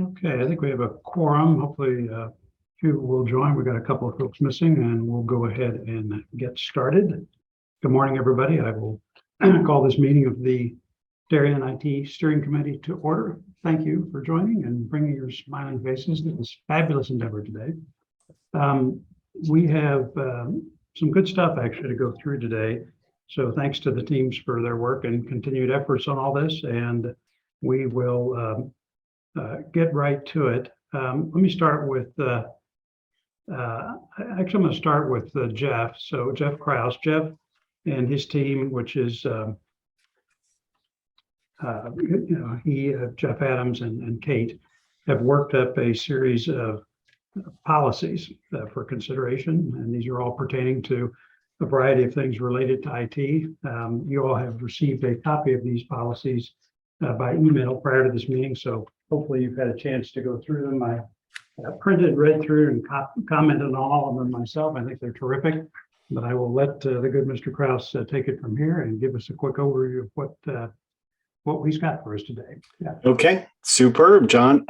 Okay, I think we have a quorum. Hopefully, a few will join. We've got a couple of folks missing, and we'll go ahead and get started. Good morning, everybody. I will call this meeting of the Darien IT Steering Committee to order. Thank you for joining and bringing your smiling faces to this fabulous endeavor today. We have some good stuff actually to go through today. So thanks to the teams for their work and continued efforts on all this. And we will get right to it. Let me start with, actually I'm going to start with Jeff. So Jeff Krause, Jeff and his team, which is, Jeff Adams and Kate have worked up a series of policies for consideration. And these are all pertaining to a variety of things related to IT. You all have received a copy of these policies by email prior to this meeting. So hopefully you've had a chance to go through them. I printed, read through, and commented on all of them myself. I think they're terrific, but I will let the good Mr. Krause take it from here and give us a quick overview of what he's got for us today. Yeah. Okay, superb, John.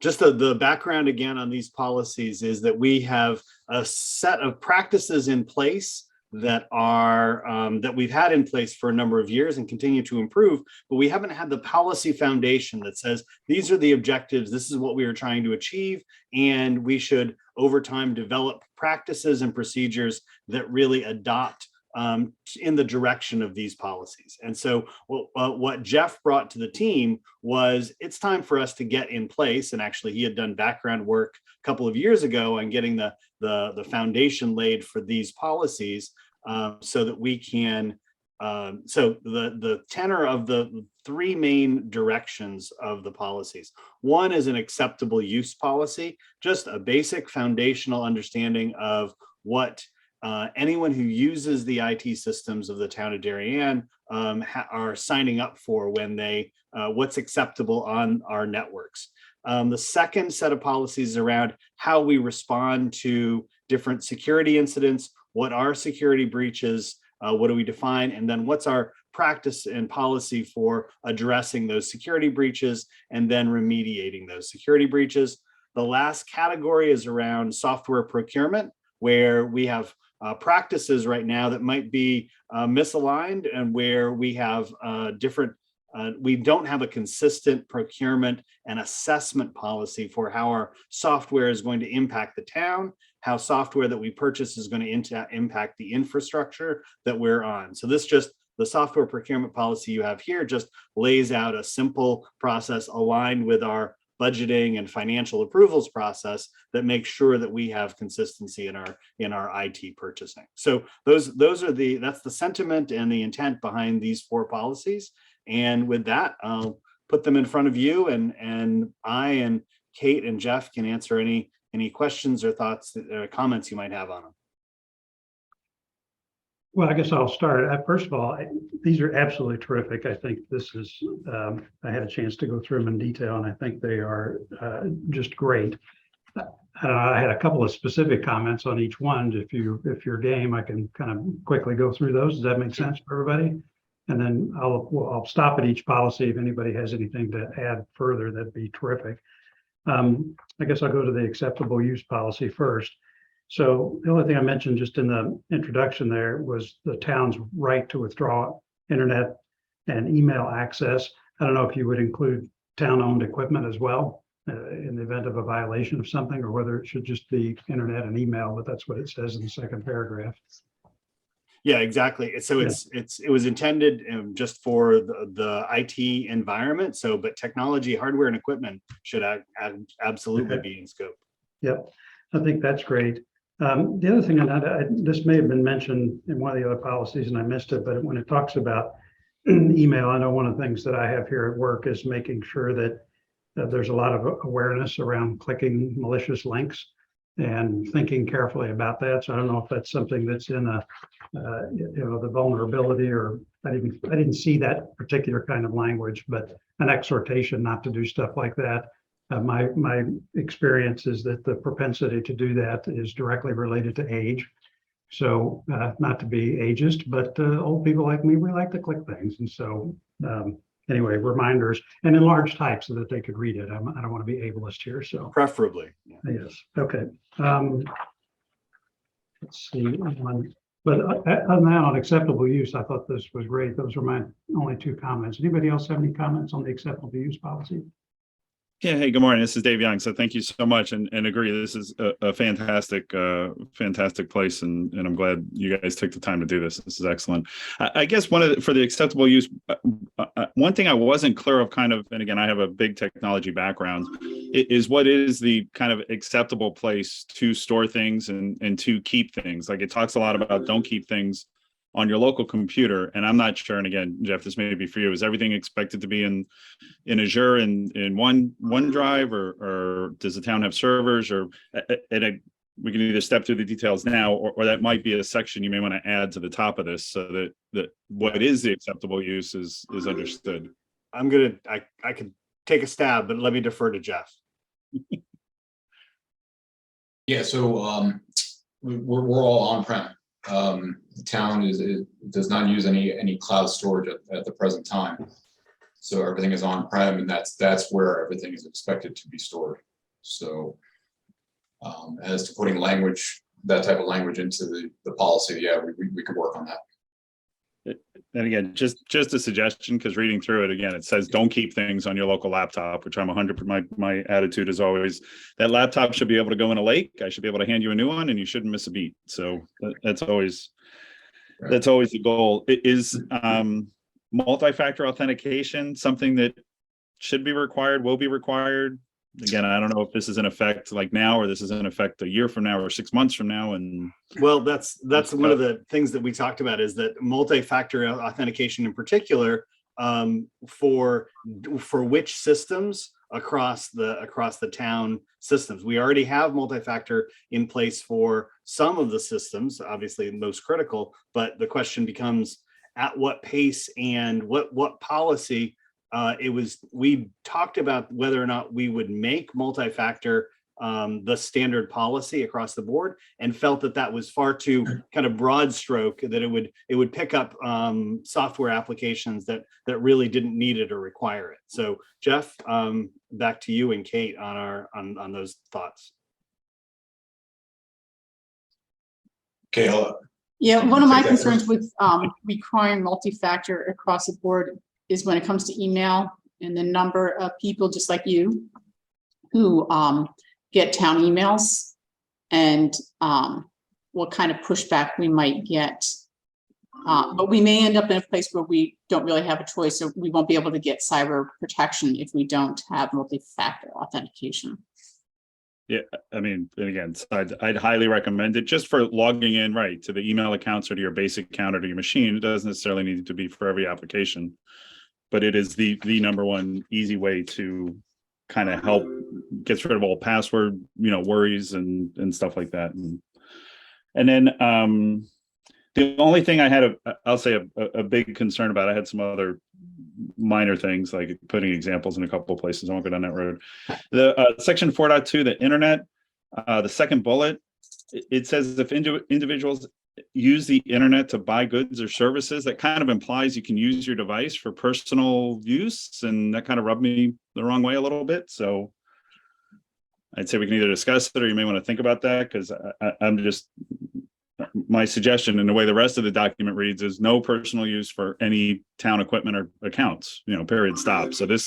Just the background again on these policies is that we have a set of practices in place that are that we've had in place for a number of years and continue to improve, but we haven't had the policy foundation that says these are the objectives, this is what we are trying to achieve, and we should over time develop practices and procedures that really adopt in the direction of these policies. And so what Jeff brought to the team was it's time for us to get in place. And actually he had done background work a couple of years ago on getting the foundation laid for these policies so that we can, so the tenor of the three main directions of the policies. One is an acceptable use policy, just a basic foundational understanding of what anyone who uses the IT systems of the town of Darien are signing up for when they, what's acceptable on our networks. The second set of policies is around how we respond to different security incidents, what are security breaches, what do we define, and then what's our practice and policy for addressing those security breaches and then remediating those security breaches. The last category is around software procurement, where we have practices right now that might be misaligned and where we have we don't have a consistent procurement and assessment policy for how our software is going to impact the town, how software that we purchase is going to impact the infrastructure that we're on. So this just, the software procurement policy you have here just lays out a simple process aligned with our budgeting and financial approvals process that makes sure that we have consistency in our IT purchasing. So that's the sentiment and the intent behind these four policies. And with that, I'll put them in front of you, and I and Kate and Jeff can answer any questions or thoughts or comments you might have on them. Well, I guess I'll start. First of all, these are absolutely terrific. I think this is, I had a chance to go through them in detail, and I think they are just great. I had a couple of specific comments on each one. If you're game, I can kind of quickly go through those. Does that make sense for everybody? And then I'll stop at each policy. If anybody has anything to add further, that'd be terrific. I guess I'll go to the acceptable use policy first. So the only thing I mentioned just in the introduction there was the town's right to withdraw internet and email access. I don't know if you would include town-owned equipment as well in the event of a violation of something, or whether it should just be internet and email, but that's what it says in the second paragraph. Yeah, exactly. So it was intended just for the IT environment. So, but technology, hardware, and equipment should absolutely be in scope. Yep, I think that's great. The other thing, and this may have been mentioned in one of the other policies and I missed it, but when it talks about email, I know one of the things that I have here at work is making sure that there's a lot of awareness around clicking malicious links and thinking carefully about that. So I don't know if that's something that's in the vulnerability, or I didn't see that particular kind of language, but an exhortation not to do stuff like that. My experience is that the propensity to do that is directly related to age. So not to be ageist, but old people like me, we like to click things. And so anyway, reminders and in large type so that they could read it. I don't want to be ableist here, so. Preferably. Yeah. Yes, okay. Let's see. But other than that, on acceptable use, I thought this was great. Those were my only two comments. Anybody else have any comments on the acceptable use policy? Yeah, hey, good morning. This is Dave Young. So thank you so much, and agree. This is a fantastic, fantastic place, and I'm glad you guys took the time to do this. This is excellent. I guess for the acceptable use, one thing I wasn't clear of, kind of, and again, I have a big technology background, is what is the kind of acceptable place to store things and to keep things. Like it talks a lot about don't keep things on your local computer, and I'm not sure. And again, Jeff, this may be for you. Is everything expected to be in Azure in OneDrive, or does the town have servers? Or we can either step through the details now, or that might be a section you may want to add to the top of this, so that what is the acceptable use is understood. I could take a stab, but let me defer to Jeff. Yeah, so we're all on-prem. The town does not use any cloud storage at the present time. So everything is on-prem, and that's where everything is expected to be stored. So as to putting that type of language into the policy, yeah, we could work on that. And again, just a suggestion, because reading through it again, it says don't keep things on your local laptop, which I'm 100%. My attitude is always that laptop should be able to go in a lake. I should be able to hand you a new one, and you shouldn't miss a beat. So that's always the goal. It is multi-factor authentication something that should be required, will be required. Again, I don't know if this is in effect like now, or this is in effect a year from now or 6 months from now. And well, that's one of the things that we talked about, is that multi-factor authentication in particular, for which systems across the town systems. We already have multi-factor in place for some of the systems, obviously most critical, but the question becomes at what pace and what policy. We talked about whether or not we would make multi-factor the standard policy across the board, and felt that was far too kind of broad stroke, that it would pick up software applications that really didn't need it or require it. So Jeff, back to you and Kate on those thoughts. Okay. Yeah, one of my concerns with requiring multi-factor across the board is when it comes to email, and the number of people just like you who get town emails, and what kind of pushback we might get. But we may end up in a place where we don't really have a choice, so we won't be able to get cyber protection if we don't have multi-factor authentication. yeah, I mean, and again, I'd highly recommend it just for logging in right to the email accounts or to your basic account or to your machine. It doesn't necessarily need to be for every application, but it is the number one easy way to kind of help gets rid of all password, worries and stuff like that. And then the only thing I had, I'll say a big concern about, I had some other minor things like putting examples in a couple of places. I won't go down that road. The section 4.2, the internet, the second bullet, it says if individuals use the internet to buy goods or services, that kind of implies you can use your device for personal use, and that kind of rubbed me the wrong way a little bit. So I'd say we can either discuss it, or you may want to think about that, because I'm just, my suggestion and the way the rest of the document reads is no personal use for any town equipment or accounts, period, stop. So this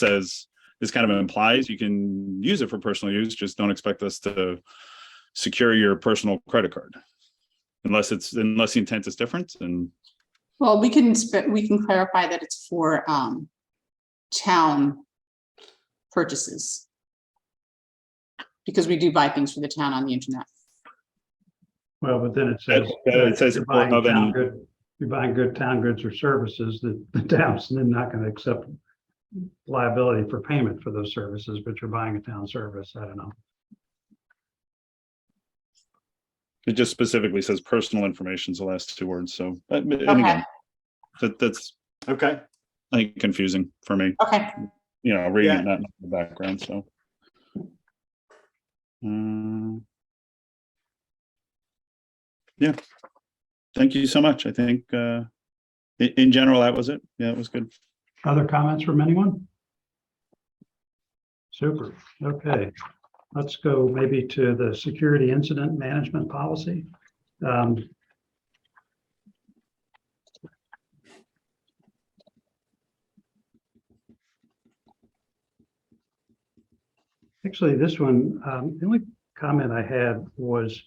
kind of implies you can use it for personal use, just don't expect us to secure your personal credit card. Unless the intent is different. And well, we can clarify that it's for town purchases, because we do buy things for the town on the internet. Well, but then it says you're buying good town goods or services, that the town's then not going to accept liability for payment for those services, but you're buying a town service. I don't know. it just specifically says personal information is the last two words. So, and Okay. again, that's Okay. I think confusing for me. Okay. Reading Yeah. it not in the background. So, yeah. Thank you so much. I think in general that was it. Yeah, it was good. Other comments from anyone? Super. Okay. Let's go maybe to the security incident management policy. Actually, this one, the only comment I had was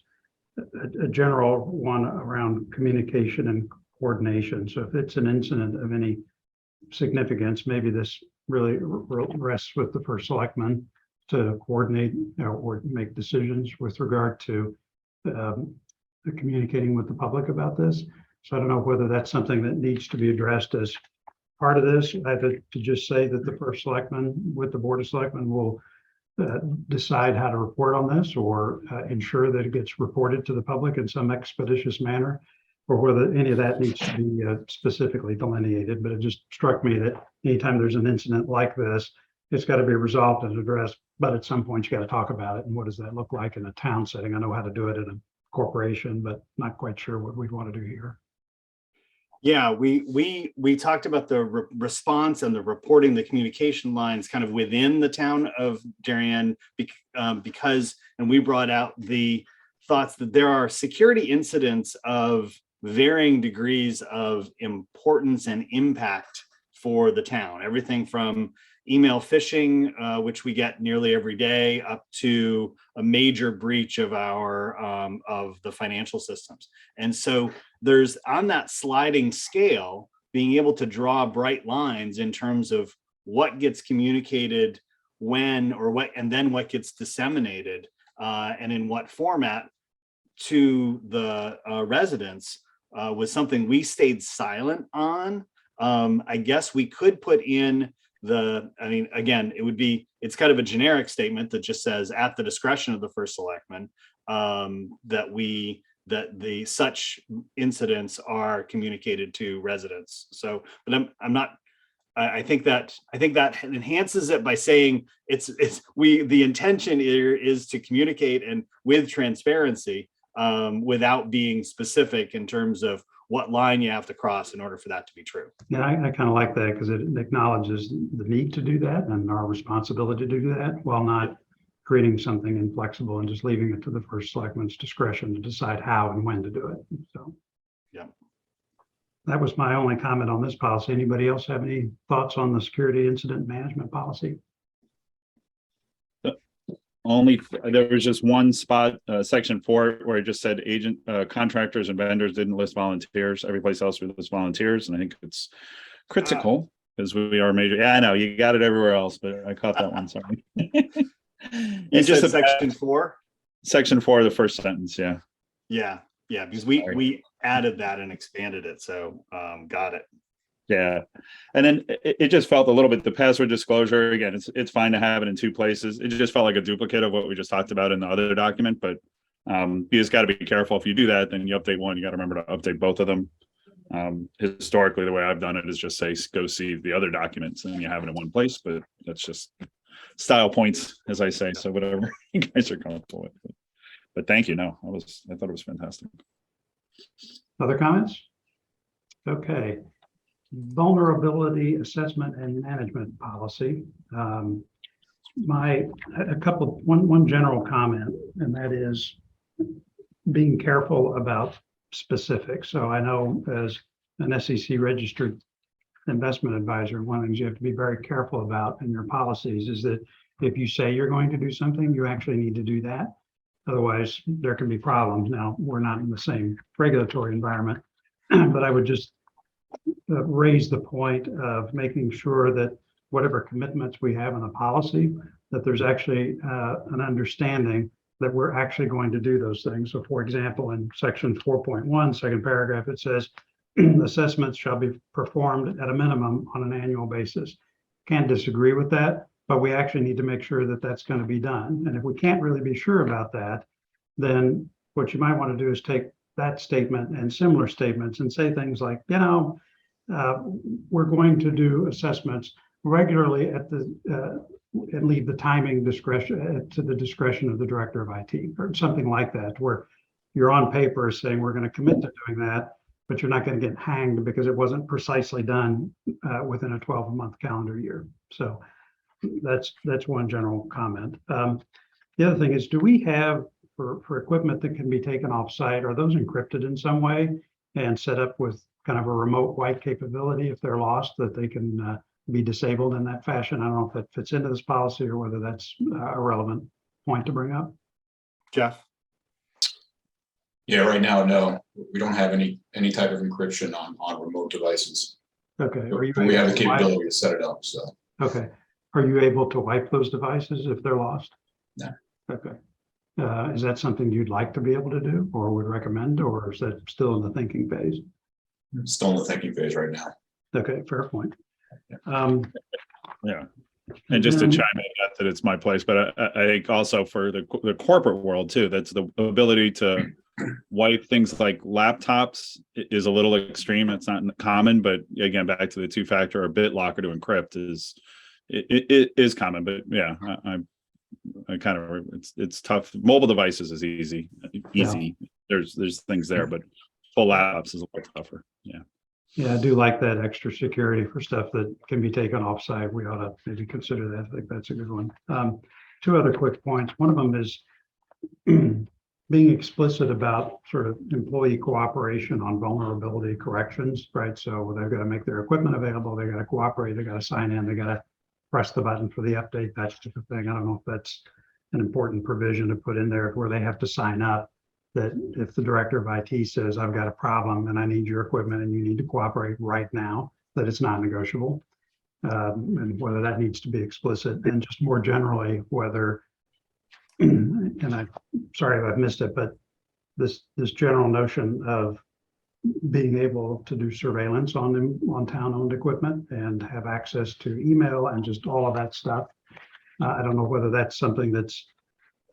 a general one around communication and coordination. So if it's an incident of any significance, maybe this really rests with the first selectman to coordinate or make decisions with regard to communicating with the public about this. So I don't know whether that's something that needs to be addressed as part of this. I have to just say that the first selectman with the board of selectmen will decide how to report on this, or ensure that it gets reported to the public in some expeditious manner, or whether any of that needs to be specifically delineated. But it just struck me that anytime there's an incident like this, it's got to be resolved and addressed. But at some point, you got to talk about it. And what does that look like in a town setting? I know how to do it in a corporation, but not quite sure what we'd want to do here. Yeah, we talked about the response and the reporting, the communication lines kind of within the town of Darien, because, and we brought out the thoughts that there are security incidents of varying degrees of importance and impact for the town. Everything from email phishing, which we get nearly every day, up to a major breach of our of the financial systems. And so there's, on that sliding scale, being able to draw bright lines in terms of what gets communicated when, or what, and then what gets disseminated and in what format to the residents was something we stayed silent on. I guess we could put in I mean, again, it's kind of a generic statement that just says at the discretion of the first selectman, that the such incidents are communicated to residents. So, but I think that enhances it by saying the intention here is to communicate and with transparency, without being specific in terms of what line you have to cross in order for that to be true. Yeah, I kind of like that because it acknowledges the need to do that and our responsibility to do that, while not creating something inflexible and just leaving it to the first selectman's discretion to decide how and when to do it. So, yeah, that was my only comment on this policy. Anybody else have any thoughts on the security incident management policy? There was just one spot, section 4, where it just said contractors and vendors didn't list volunteers. Every place else we list volunteers, and I think it's critical because we are major. Yeah, I know you got it everywhere else, but I caught that one. Sorry. It's just section 4. Section 4, the first sentence. Yeah. Yeah, because we added that and expanded it. So got it. Yeah, and then it just felt a little bit, the password disclosure, again, it's fine to have it in 2 places. It just felt like a duplicate of what we just talked about in the other document, but you just got to be careful. If you do that, then you update one, you got to remember to update both of them. Historically, the way I've done it is just say, go see the other documents, and then you have it in one place, but that's just style points, as I say. So whatever you guys are comfortable with. But thank you. No, I thought it was fantastic. Other comments? Okay. Vulnerability assessment and management policy. One general comment, and that is being careful about specifics. So I know as an SEC registered investment advisor, one of the things you have to be very careful about in your policies is that if you say you're going to do something, you actually need to do that. Otherwise, there can be problems. Now, we're not in the same regulatory environment, but I would just raise the point of making sure that whatever commitments we have in a policy, that there's actually an understanding that we're actually going to do those things. So for example, in section 4.1, second paragraph, it says assessments shall be performed at a minimum on an annual basis. Can't disagree with that, but we actually need to make sure that that's going to be done. And if we can't really be sure about that, then what you might want to do is take that statement and similar statements and say things like, we're going to do assessments regularly and leave the timing discretion to the discretion of the director of IT, or something like that, where you're on paper saying we're going to commit to doing that, but you're not going to get hanged because it wasn't precisely done within a 12-month calendar year. So that's one general comment. The other thing is, do we have for equipment that can be taken off site, are those encrypted in some way and set up with kind of a remote wipe capability if they're lost, that they can be disabled in that fashion? I don't know if that fits into this policy or whether that's a relevant point to bring up. Jeff? Yeah, right now, no, we don't have any type of encryption on remote devices. Okay. But Are you we have the able to wipe- capability to set it up, so. Okay. Are you able to wipe those devices if they're lost? No. Okay. Is that something you'd like to be able to do or would recommend, or is that still in the thinking phase? Still in the thinking phase right now. Okay, fair point. Yeah. And just to then- chime in, not that it's my place, but I think also for the corporate world too, that's the ability to wipe things like laptops is a little extreme. It's not common, but again, back to the two-factor or BitLocker to encrypt it is common. But yeah, I kind of, it's tough. Mobile devices is easy. There's things there, but full laptops is a little tougher. Yeah. Yeah, I do like that extra security for stuff that can be taken offsite. We ought to maybe consider that. I think that's a good one. Two other quick points. One of them is being explicit about sort of employee cooperation on vulnerability corrections, right? So they've got to make their equipment available. They got to cooperate. They got to sign in. They got to press the button for the update, that type of thing. I don't know if that's an important provision to put in there where they have to sign up, that if the director of IT says, I've got a problem and I need your equipment and you need to cooperate right now, that it's not negotiable. And whether that needs to be explicit, and just more generally, whether, and I'm sorry if I've missed it, but this general notion of being able to do surveillance on them, on town-owned equipment and have access to email and just all of that stuff. I don't know whether that's something that's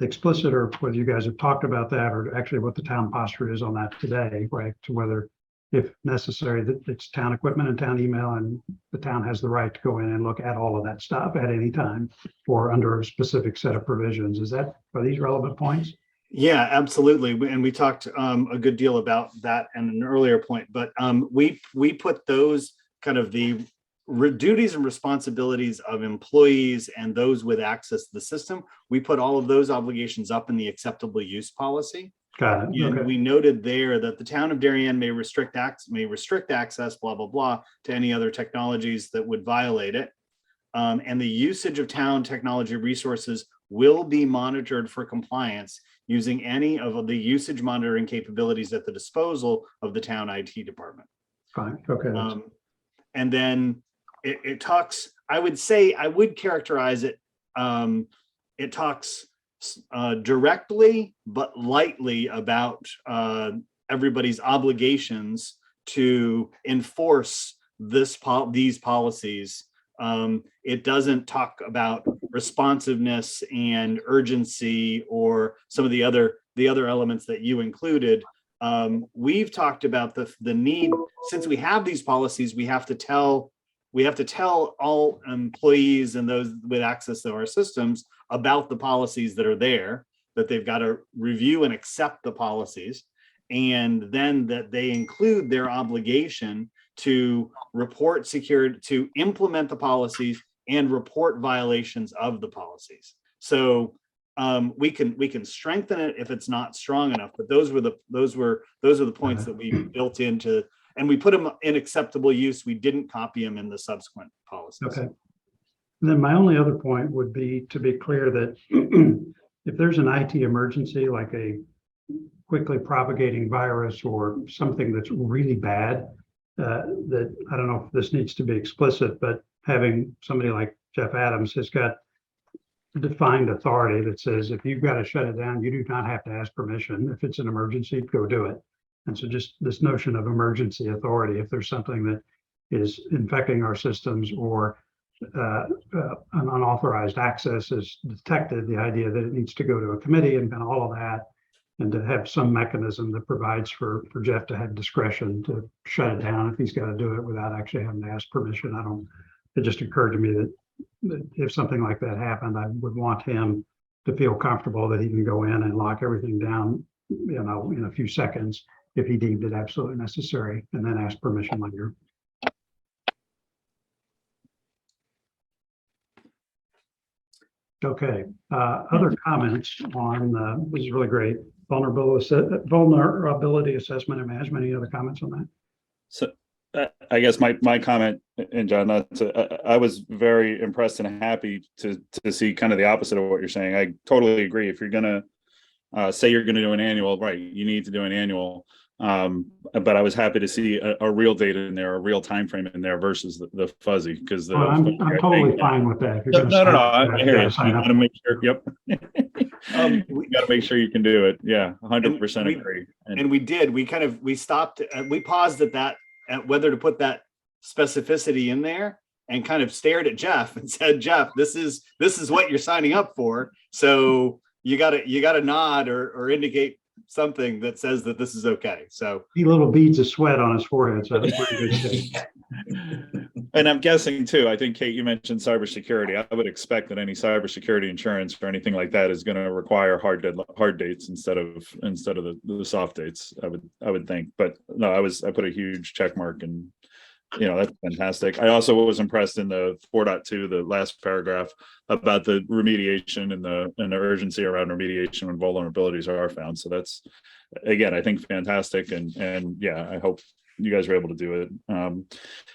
explicit or whether you guys have talked about that, or actually what the town posture is on that today, right? To whether, if necessary, that it's town equipment and town email, and the town has the right to go in and look at all of that stuff at any time or under a specific set of provisions. Are these relevant points? Yeah, absolutely. And we talked a good deal about that in an earlier point, but we put those kind of the duties and responsibilities of employees and those with access to the system. We put all of those obligations up in the acceptable use policy. Got it. And Okay. we noted there that the town of Darien may restrict access, blah, blah, blah, to any other technologies that would violate it. And the usage of town technology resources will be monitored for compliance using any of the usage monitoring capabilities at the disposal of the town IT department. Fine. Okay. And then it talks, I would characterize it, it talks directly but lightly about everybody's obligations to enforce these policies. It doesn't talk about responsiveness and urgency or some of the other elements that you included. We've talked about the need, since we have these policies, we have to tell all employees and those with access to our systems about the policies that are there, that they've got to review and accept the policies, and then that they include their obligation to report to implement the policies and report violations of the policies. So we can strengthen it if it's not strong enough, but those were the points that we built into, and we put them in acceptable use. We didn't copy them in the subsequent policies. Okay. And then my only other point would be to be clear that if there's an IT emergency, like a quickly propagating virus or something that's really bad, that I don't know if this needs to be explicit, but having somebody like Jeff Adams has got defined authority that says, if you've got to shut it down, you do not have to ask permission. If it's an emergency, go do it. And so just this notion of emergency authority, if there's something that is infecting our systems or an unauthorized access is detected, the idea that it needs to go to a committee and all of that, and to have some mechanism that provides for Jeff to have discretion to shut it down if he's got to do it without actually having to ask permission. It just occurred to me that if something like that happened, I would want him to feel comfortable that he can go in and lock everything down, in a few seconds if he deemed it absolutely necessary, and then ask permission later. Okay, other comments on, this is really great, vulnerability assessment and management. Any other comments on that? So I guess my comment, and John, I was very impressed and happy to see kind of the opposite of what you're saying. I totally agree. If you're gonna say you're gonna do an annual, right, you need to do an annual. But I was happy to see a real date in there, a real time frame in there versus the fuzzy, because I'm totally fine with that. If you're No, gonna I hear you. sign You up. gotta make sure. Yep. You gotta make sure you can do it. Yeah, 100% agree. And we stopped, we paused at that, at whether to put that specificity in there, and kind of stared at Jeff and said, Jeff, this is what you're signing up for. So you gotta nod or indicate something that says that this is okay. So See little beads of sweat on his forehead. So I think we're in good shape. And I'm guessing too, I think, Kate, you mentioned cybersecurity. I would expect that any cybersecurity insurance or anything like that is going to require hard dates instead of the soft dates. I would think, but no, I put a huge check mark, and that's fantastic. I also was impressed in the 4.2, the last paragraph, about the remediation and the urgency around remediation when vulnerabilities are found. So that's, again, I think fantastic. And yeah, I hope you guys were able to do it.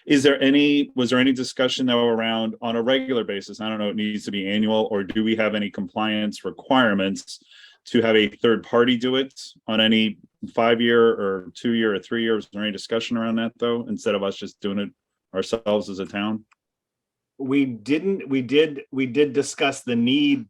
Was there any discussion though around on a regular basis? I don't know, it needs to be annual, or do we have any compliance requirements to have a third party do it on any 5-year or 2-year or 3 years? Is there any discussion around that though, instead of us just doing it ourselves as a town? we did discuss the need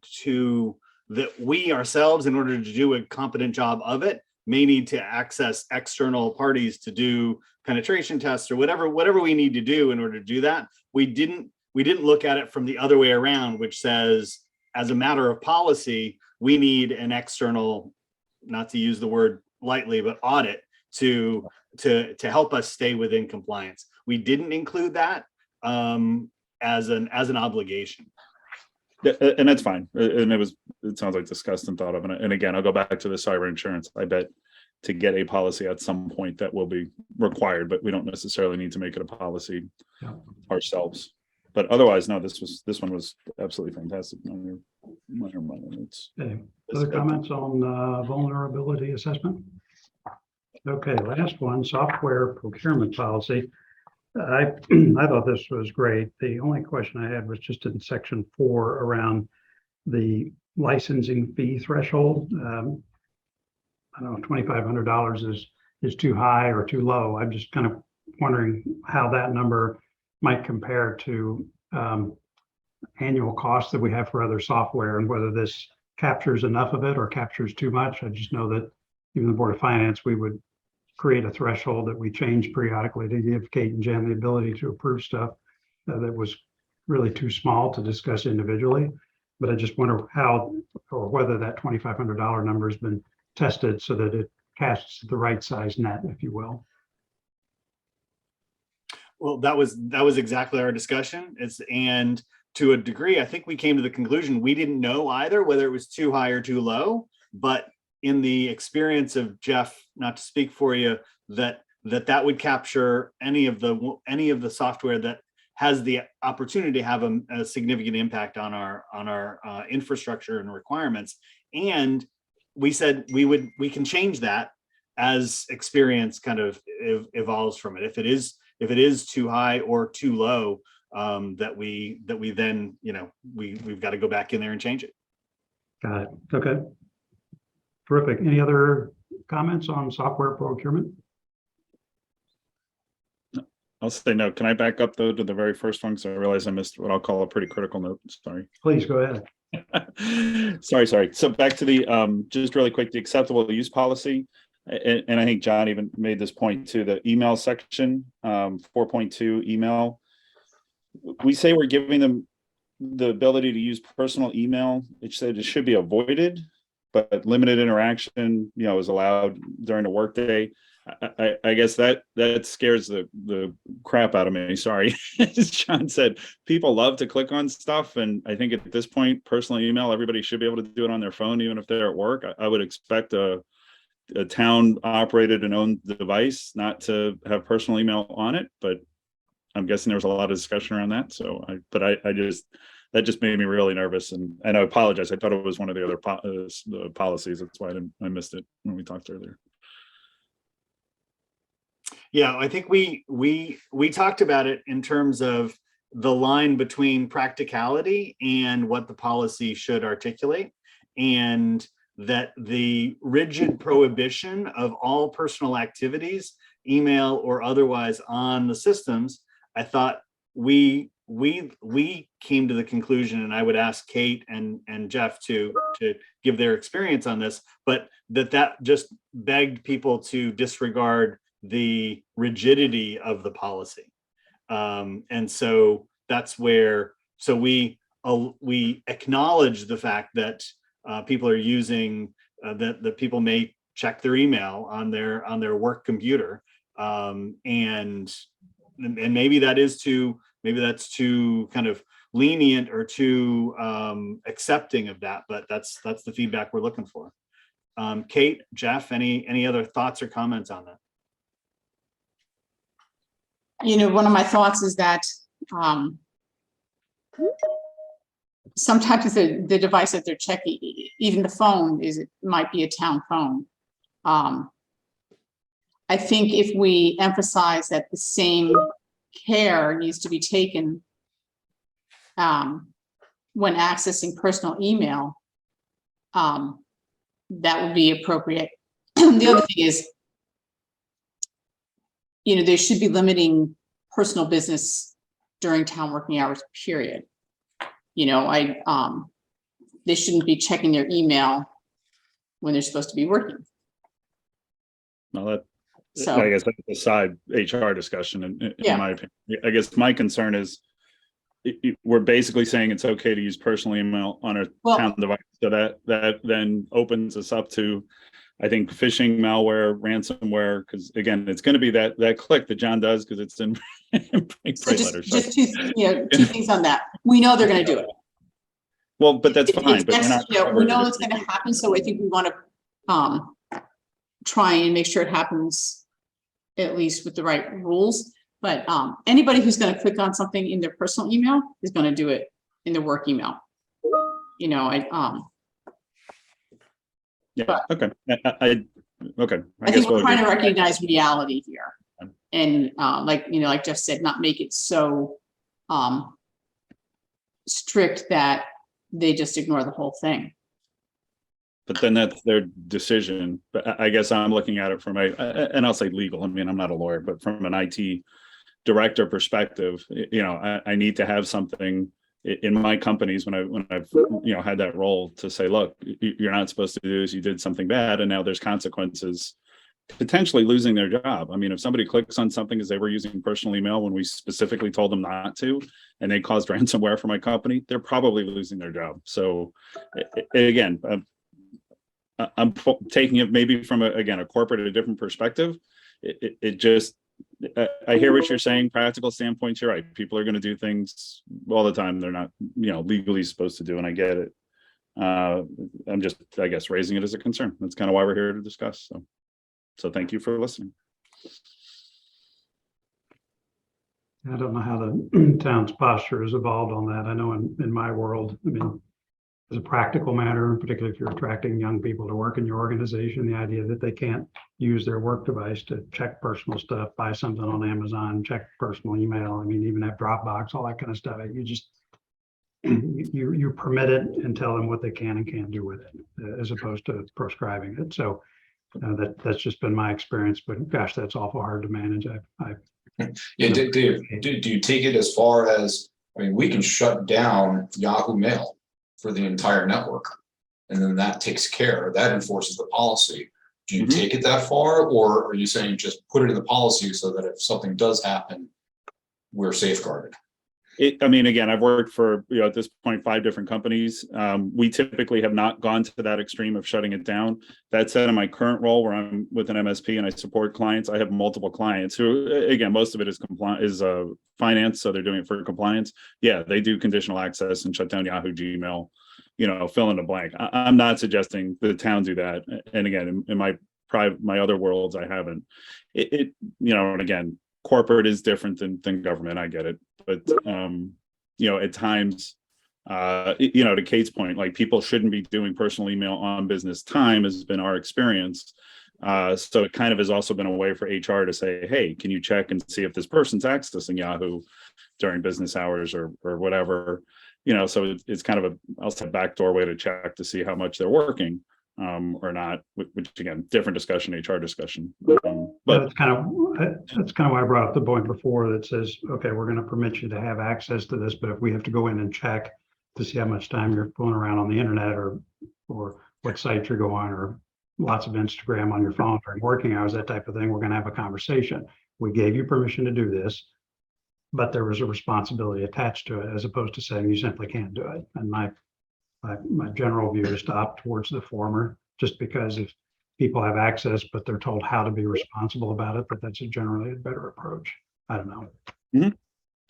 that we ourselves, in order to do a competent job of it, may need to access external parties to do penetration tests or whatever we need to do in order to do that. We didn't look at it from the other way around, which says, as a matter of policy, we need an external, not to use the word lightly, but audit to help us stay within compliance. We didn't include that as an obligation. And that's fine. And it sounds like discussed and thought of. And again, I'll go back to the cyber insurance. I bet to get a policy at some point that will be required, but we don't necessarily need to make it a policy ourselves. But otherwise, no, this one was absolutely fantastic. Okay. Other comments on vulnerability assessment? Okay, last one, software procurement policy. I thought this was great. The only question I had was just in section 4 around the licensing fee threshold. I don't know, $2,500 is too high or too low. I'm just kind of wondering how that number might compare to annual costs that we have for other software, and whether this captures enough of it or captures too much. I just know that even the Board of Finance, we would create a threshold that we change periodically to give Kate and Jen the ability to approve stuff that was really too small to discuss individually. But I just wonder how, or whether that $2,500 number has been tested so that it casts the right size net, if you will. Well, that was exactly our discussion. And to a degree, I think we came to the conclusion we didn't know either whether it was too high or too low. But in the experience of Jeff, not to speak for you, that would capture any of the software that has the opportunity to have a significant impact on our infrastructure and requirements. And we said we can change that as experience kind of evolves from it. If it is too high or too low, that we then, we've got to go back in there and change it. Got it. Okay. Terrific. Any other comments on software procurement? I'll say no. Can I back up though to the very first one? Because I realize I missed what I'll call a pretty critical note. Sorry. Please go ahead. Sorry. So back to the just really quick, the acceptable use policy. And I think John even made this point too, the email section, 4.2 email. We say we're giving them the ability to use personal email. It said it should be avoided, but limited interaction, is allowed during the workday. I guess that scares the crap out of me. Sorry. As John said, people love to click on stuff. And I think at this point, personal email, everybody should be able to do it on their phone, even if they're at work. I would expect a a town operated and owned device, not to have personal email on it, but I'm guessing there was a lot of discussion around that. So I just, that just made me really nervous, and I apologize. I thought it was one of the other the policies. That's why I missed it when we talked earlier. Yeah, I think we talked about it in terms of the line between practicality and what the policy should articulate, and that the rigid prohibition of all personal activities, email or otherwise, on the systems. I thought we came to the conclusion, and I would ask Kate and Jeff to give their experience on this, but that just begged people to disregard the rigidity of the policy. And so that's where, so we acknowledge the fact that people are using, that people may check their email on their work computer. And maybe that's too kind of lenient or too accepting of that, but that's the feedback we're looking for. Kate, Jeff, any other thoughts or comments on that? One of my thoughts is that sometimes the device that they're checking, even the phone, might be a town phone. I think if we emphasize that the same care needs to be taken when accessing personal email, that would be appropriate. The other thing is, they should be limiting personal business during town working hours, period. They shouldn't be checking their email when they're supposed to be working. Well, So I guess that's a side HR discussion, in my opinion. I guess my concern is we're basically saying it's okay to use personal email on a town device. So that then opens us up to, I think, phishing, malware, ransomware, because again, it's going to be that click that John does because it's in bright letters. Just two things on that. We know they're going to do it. Well, but that's fine. But we know it's going to happen, so I think we want to try and make sure it happens at least with the right rules. But anybody who's going to click on something in their personal email is going to do it in their work email. Yeah. Okay. Okay. I think we're trying to recognize reality here, and like Jeff said, not make it so strict that they just ignore the whole thing. But then that's their decision. But I guess I'm looking at it from and I'll say legal. I mean, I'm not a lawyer, but from an IT director perspective, I need to have something in my companies when I've had that role to say, look, you're not supposed to do this. You did something bad, and now there's consequences, potentially losing their job. I mean, if somebody clicks on something as they were using personal email when we specifically told them not to, and they caused ransomware for my company, they're probably losing their job. So again, I'm taking it maybe from a corporate, a different perspective. It just, I hear what you're saying. Practical standpoints, you're right. People are going to do things all the time they're not, legally supposed to do, and I get it. I'm just, I guess, raising it as a concern. That's kind of why we're here to discuss. So thank you for listening. I don't know how the town's posture has evolved on that. I know in my world, I mean, as a practical matter, particularly if you're attracting young people to work in your organization, the idea that they can't use their work device to check personal stuff, buy something on Amazon, check personal email. I mean, even have Dropbox, all that kind of stuff. You just, you permit it and tell them what they can and can't do with it, as opposed to prescribing it. So that's just been my experience, but gosh, that's awful hard to manage. Yeah, Dave, do you take it as far as, I mean, we can shut down Yahoo Mail for the entire network, and then that takes care, that enforces the policy. Do you take it that far, or are you saying just put it in the policy so that if something does happen, we're safeguarded? I mean, again, I've worked for, at this point, 5 different companies. We typically have not gone to that extreme of shutting it down. That said, in my current role where I'm with an MSP and I support clients, I have multiple clients who, again, most of it is finance. So they're doing it for compliance. Yeah, they do conditional access and shut down Yahoo, Gmail, fill in the blank. I'm not suggesting the town do that. And again, in my my other worlds, I haven't. It and again, corporate is different than government. I get it, but at times, to Kate's point, like people shouldn't be doing personal email on business time has been our experience. So it kind of has also been a way for HR to say, hey, can you check and see if this person's accessing Yahoo during business hours or whatever, so it's kind of I'll say backdoor way to check to see how much they're working or not, which again, different discussion, HR discussion. But that's kind of why I brought up the point before that says, okay, we're going to permit you to have access to this, but if we have to go in and check to see how much time you're fooling around on the internet or what site you're going or lots of Instagram on your phone during working hours, that type of thing, we're going to have a conversation. We gave you permission to do this, but there was a responsibility attached to it, as opposed to saying you simply can't do it. And my general view is to opt towards the former, just because if people have access, but they're told how to be responsible about it, that's generally a better approach. I don't know. Mm-hmm.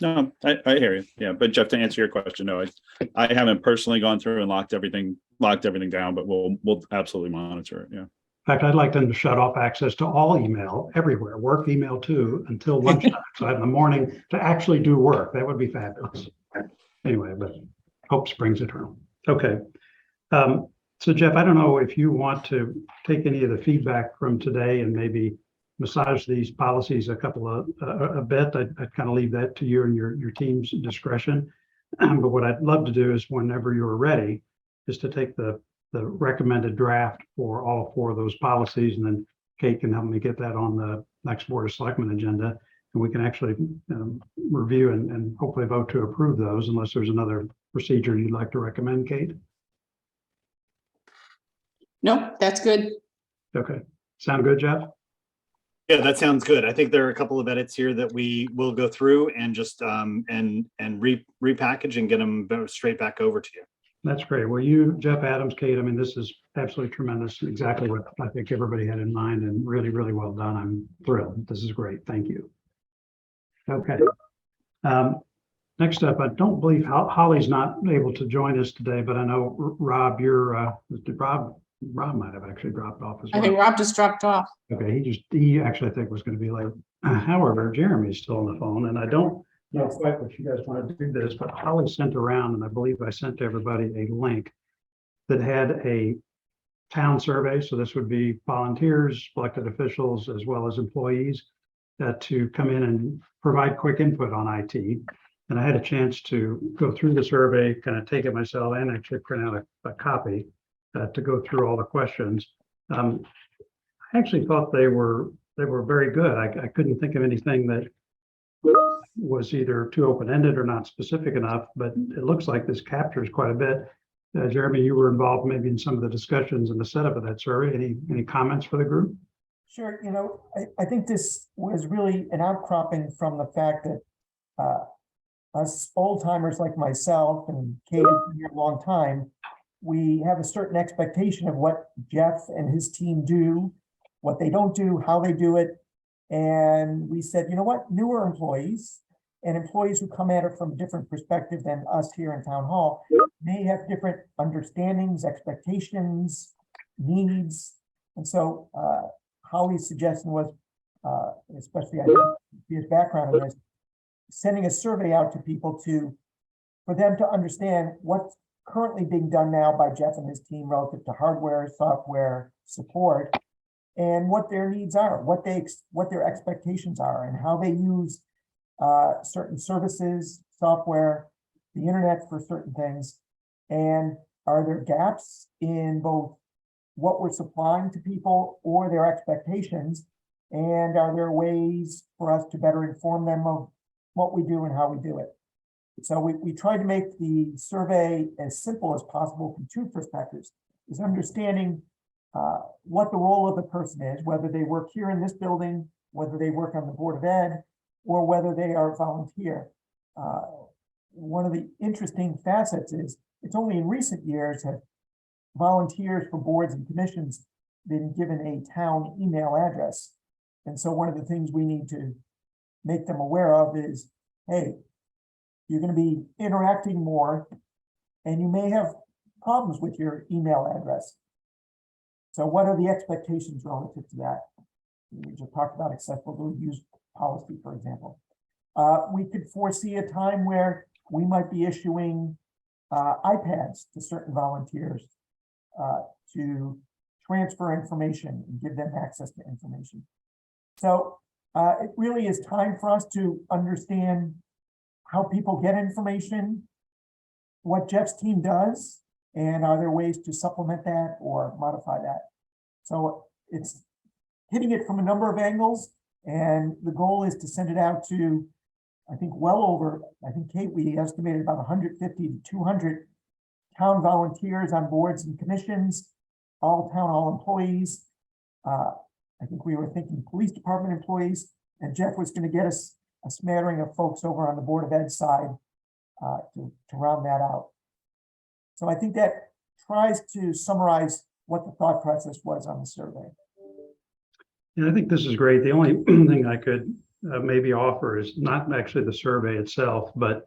No, I hear you. Yeah, but Jeff, to answer your question, no, I haven't personally gone through and locked everything down, but we'll absolutely monitor it. Yeah. In fact, I'd like them to shut off access to all email everywhere, work email too, until lunchtime. So I have in the morning to actually do work. That would be fabulous. Anyway, but hope springs eternal. Okay. So Jeff, I don't know if you want to take any of the feedback from today and maybe massage these policies a bit. I'd kind of leave that to you and your team's discretion. But what I'd love to do is, whenever you're ready, is to take the recommended draft for all 4 of those policies, and then Kate can help me get that on the next Board of Selectmen agenda, and we can actually review and hopefully vote to approve those, unless there's another procedure you'd like to recommend, Kate. Nope, that's good. Okay, sound good, Jeff? Yeah, that sounds good. I think there are a couple of edits here that we will go through and just repackage and get them straight back over to you. That's great. Well, you, Jeff, Adams, Kate, I mean, this is absolutely tremendous. Exactly what I think everybody had in mind, and really, really well done. I'm thrilled. This is great. Thank you. Okay. Next up, I don't believe Holly's not able to join us today, but I know Rob, Rob might have actually dropped off as well. I think Rob just dropped off. Okay, he actually I think was going to be late. However, Jeremy's still on the phone, and I don't know quite what you guys want to do this, but Holly sent around, and I believe I sent to everybody a link that had a town survey. So this would be volunteers, elected officials, as well as employees to come in and provide quick input on IT. And I had a chance to go through the survey, kind of take it myself, and actually print out a copy to go through all the questions. I actually thought they were very good. I couldn't think of anything that was either too open-ended or not specific enough, but it looks like this captures quite a bit. Jeremy, you were involved maybe in some of the discussions and the setup of that survey. Any comments for the group? Sure. I think this was really an outcropping from the fact that us old timers like myself and Kate has been here a long time, we have a certain expectation of what Jeff and his team do, what they don't do, how they do it. And we said, you know what, newer employees and employees who come at it from a different perspective than us here in Town Hall may have different understandings, expectations, needs. And so Holly's suggestion was, especially I think his background in this, sending a survey out to people for them to understand what's currently being done now by Jeff and his team relative to hardware, software, support, and what their needs are, what their expectations are, and how they use certain services, software, the internet for certain things. And are there gaps in both what we're supplying to people or their expectations? And are there ways for us to better inform them of what we do and how we do it? So we tried to make the survey as simple as possible from 2 perspectives: is understanding what the role of the person is, whether they work here in this building, whether they work on the Board of Ed, or whether they are a volunteer. One of the interesting facets is it's only in recent years have volunteers for boards and commissions been given a town email address. And so one of the things we need to make them aware of is, hey, you're going to be interacting more and you may have problems with your email address. So what are the expectations relative to that? We just talked about accessible use policy, for example. We could foresee a time where we might be issuing iPads to certain volunteers to transfer information and give them access to information. So it really is time for us to understand how people get information, what Jeff's team does, and are there ways to supplement that or modify that? So it's hitting it from a number of angles, and the goal is to send it out to, I think, well over, I think, Kate, we estimated about 150 to 200 town volunteers on boards and commissions, all town hall employees. I think we were thinking police department employees, and Jeff was going to get us a smattering of folks over on the Board of Ed side to round that out. So I think that tries to summarize what the thought process was on the survey. Yeah, I think this is great. The only thing I could maybe offer is not actually the survey itself, but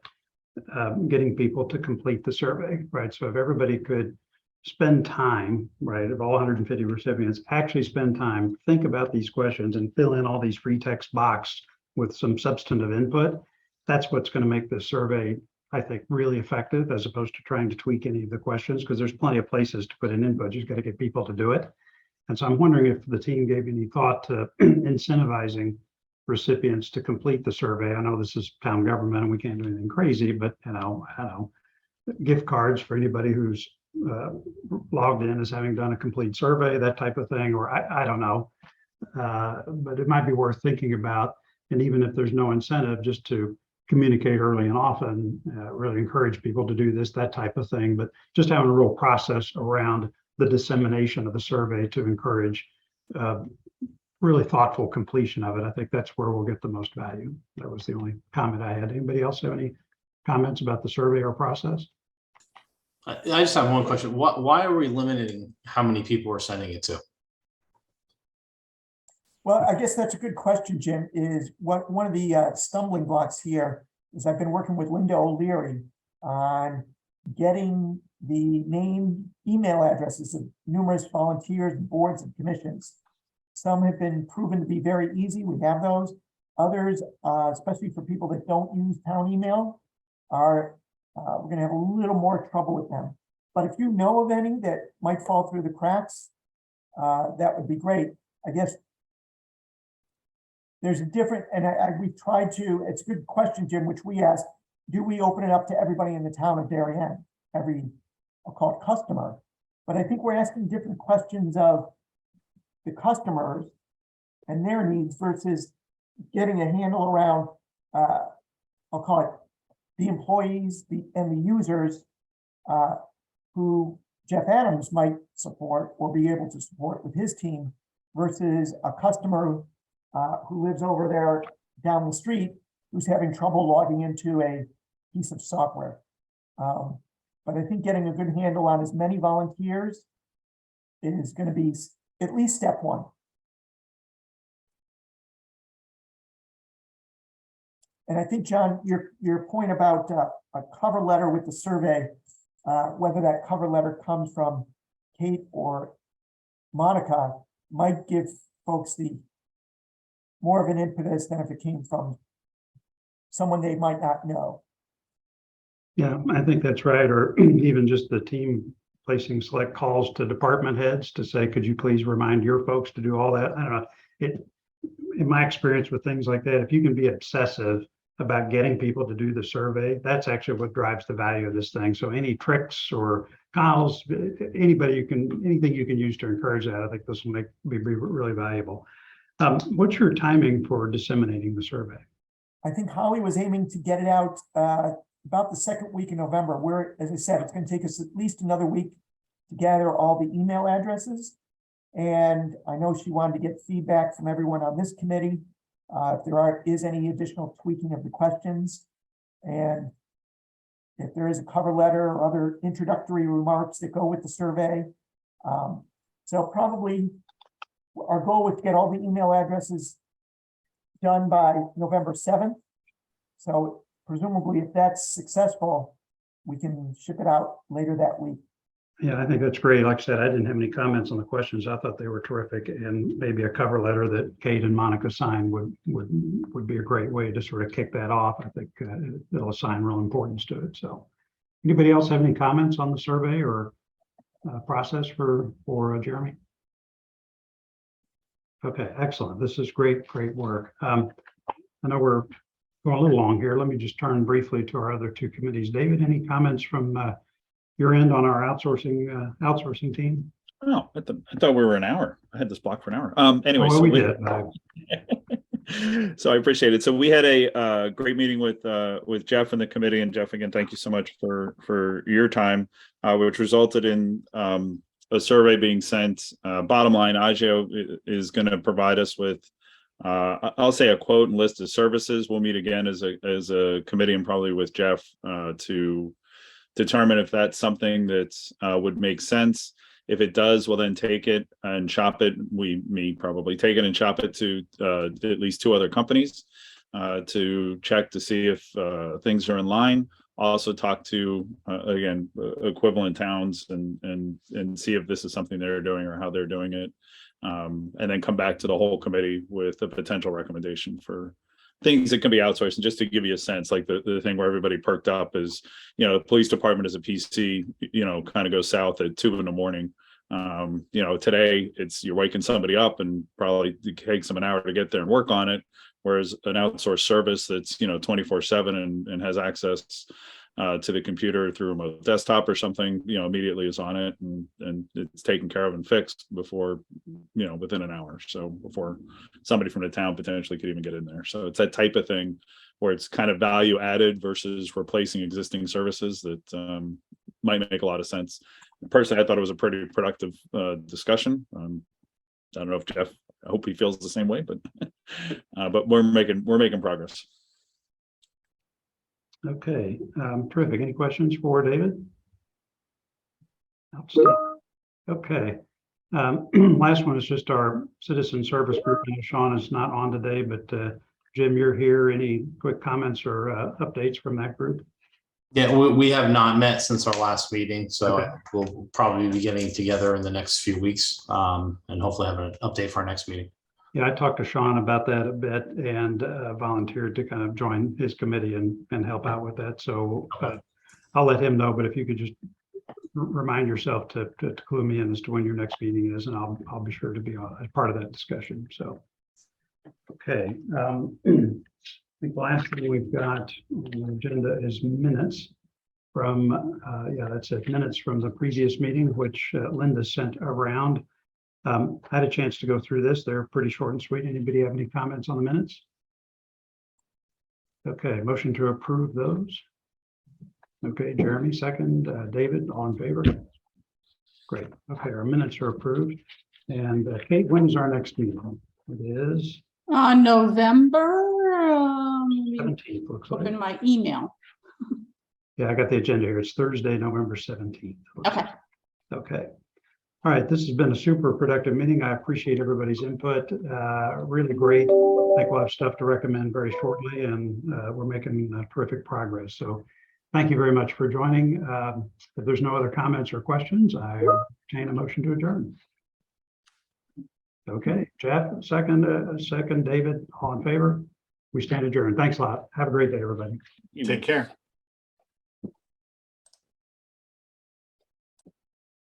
getting people to complete the survey, right? So if everybody could spend time, right, of all 150 recipients, actually spend time, think about these questions and fill in all these free text box with some substantive input, that's what's going to make this survey, I think, really effective, as opposed to trying to tweak any of the questions, because there's plenty of places to put in input. You've got to get people to do it. And so I'm wondering if the team gave any thought to incentivizing recipients to complete the survey. I know this is town government and we can't do anything crazy, but I don't know, gift cards for anybody who's logged in as having done a complete survey, that type of thing, or I don't know. But it might be worth thinking about, and even if there's no incentive, just to communicate early and often, really encourage people to do this, that type of thing, but just having a real process around the dissemination of the survey to encourage really thoughtful completion of it. I think that's where we'll get the most value. That was the only comment I had. Anybody else have any comments about the survey or process? I just have one question. Why are we limiting how many people we're sending it to? Well, I guess that's a good question, Jim. Is what one of the stumbling blocks here is I've been working with Linda O'Leary on getting the name, email addresses of numerous volunteers, boards, and commissions. Some have been proven to be very easy. We have those. Others, especially for people that don't use town email, are we're going to have a little more trouble with them. But if you know of any that might fall through the cracks, that would be great. I guess there's a different, and we've tried to, it's a good question, Jim, which we asked, do we open it up to everybody in the town of Darien, every, I'll call it customer? But I think we're asking different questions of the customers and their needs versus getting a handle around, I'll call it the employees and the users who Jeff Adams might support or be able to support with his team versus a customer who lives over there down the street who's having trouble logging into a piece of software. But I think getting a good handle on as many volunteers is going to be at least step one. And I think, John, your point about a cover letter with the survey, whether that cover letter comes from Kate or Monica, might give folks the more of an impetus than if it came from someone they might not know. Yeah, I think that's right. Or even just the team placing select calls to department heads to say, could you please remind your folks to do all that? I don't know. In my experience with things like that, if you can be obsessive about getting people to do the survey, that's actually what drives the value of this thing. So any tricks or calls, anything you can use to encourage that, I think this will be really valuable. What's your timing for disseminating the survey? I think Holly was aiming to get it out about the second week in November, where, as I said, it's going to take us at least another week to gather all the email addresses. And I know she wanted to get feedback from everyone on this committee, if there is any additional tweaking of the questions. And if there is a cover letter or other introductory remarks that go with the survey. So probably our goal was to get all the email addresses done by November 7th. So presumably if that's successful, we can ship it out later that week. Yeah, I think that's great. Like I said, I didn't have any comments on the questions. I thought they were terrific, and maybe a cover letter that Kate and Monica signed would be a great way to sort of kick that off. I think it'll assign real importance to it. So, anybody else have any comments on the survey or process for Jeremy? Okay, excellent. This is great work. I know we're going a little long here. Let me just turn briefly to our other two committees. David, any comments from your end on our outsourcing team? Oh, I thought we were an hour. I had this blocked for an hour. Anyway, Well, so we did. So I appreciate it. So we had a great meeting with Jeff and the committee. And Jeff, again, thank you so much for your time, which resulted in a survey being sent. Bottom line, Agio is going to provide us with, I'll say, a quote and list of services. We'll meet again as a committee and probably with Jeff to determine if that's something that would make sense. If it does, we'll then take it and shop it. Me probably take it and shop it to at least 2 other companies to check to see if things are in line. Also talk to again equivalent towns and see if this is something they're doing or how they're doing it, and then come back to the whole committee with a potential recommendation for things that can be outsourced. And just to give you a sense, like the thing where everybody perked up is, the police department as a PC, kind of goes south at 2 a.m. Today you're waking somebody up and probably it takes them an hour to get there and work on it. Whereas an outsourced service that's, 24/7 and has access to the computer through a desktop or something, immediately is on it and it's taken care of and fixed before, within an hour. So before somebody from the town potentially could even get in there. So it's that type of thing where it's kind of value added versus replacing existing services that might make a lot of sense. Personally, I thought it was a pretty productive discussion. I don't know if Jeff, I hope he feels the same way, but we're making progress. Okay, terrific. Any questions for David? Outstanding. Okay. Last one is just our citizen service group. Sean is not on today, but Jim, you're here. Any quick comments or updates from that group? Yeah, we have not met since our last meeting, so Okay. we'll probably be getting together in the next few weeks, and hopefully have an update for our next meeting. Yeah, I talked to Sean about that a bit and volunteered to kind of join his committee and help out with that. So I'll let him know, but if you could just remind yourself to clue me in as to when your next meeting is, and I'll be sure to be as part of that discussion. So, okay. I think the last thing we've got on the agenda is minutes from, that's it, minutes from the previous meeting, which Linda sent around. I had a chance to go through this. They're pretty short and sweet. Anybody have any comments on the minutes? Okay, motion to approve those. Okay, Jeremy, second. David, all in favor? Great. Okay, our minutes are approved. And Kate, when is our next meeting? It is November, 17th, looks like. open my email. Yeah, I got the agenda here. It's Thursday, November 17th. Okay. Okay. All right, this has been a super productive meeting. I appreciate everybody's input. Really great. I think we'll have stuff to recommend very shortly, and we're making terrific progress. So thank you very much for joining. If there's no other comments or questions, I entertain a motion to adjourn. Okay, Jeff, second, David, all in favor? We stand adjourned. Thanks a lot. Have a great day, everybody. Take care.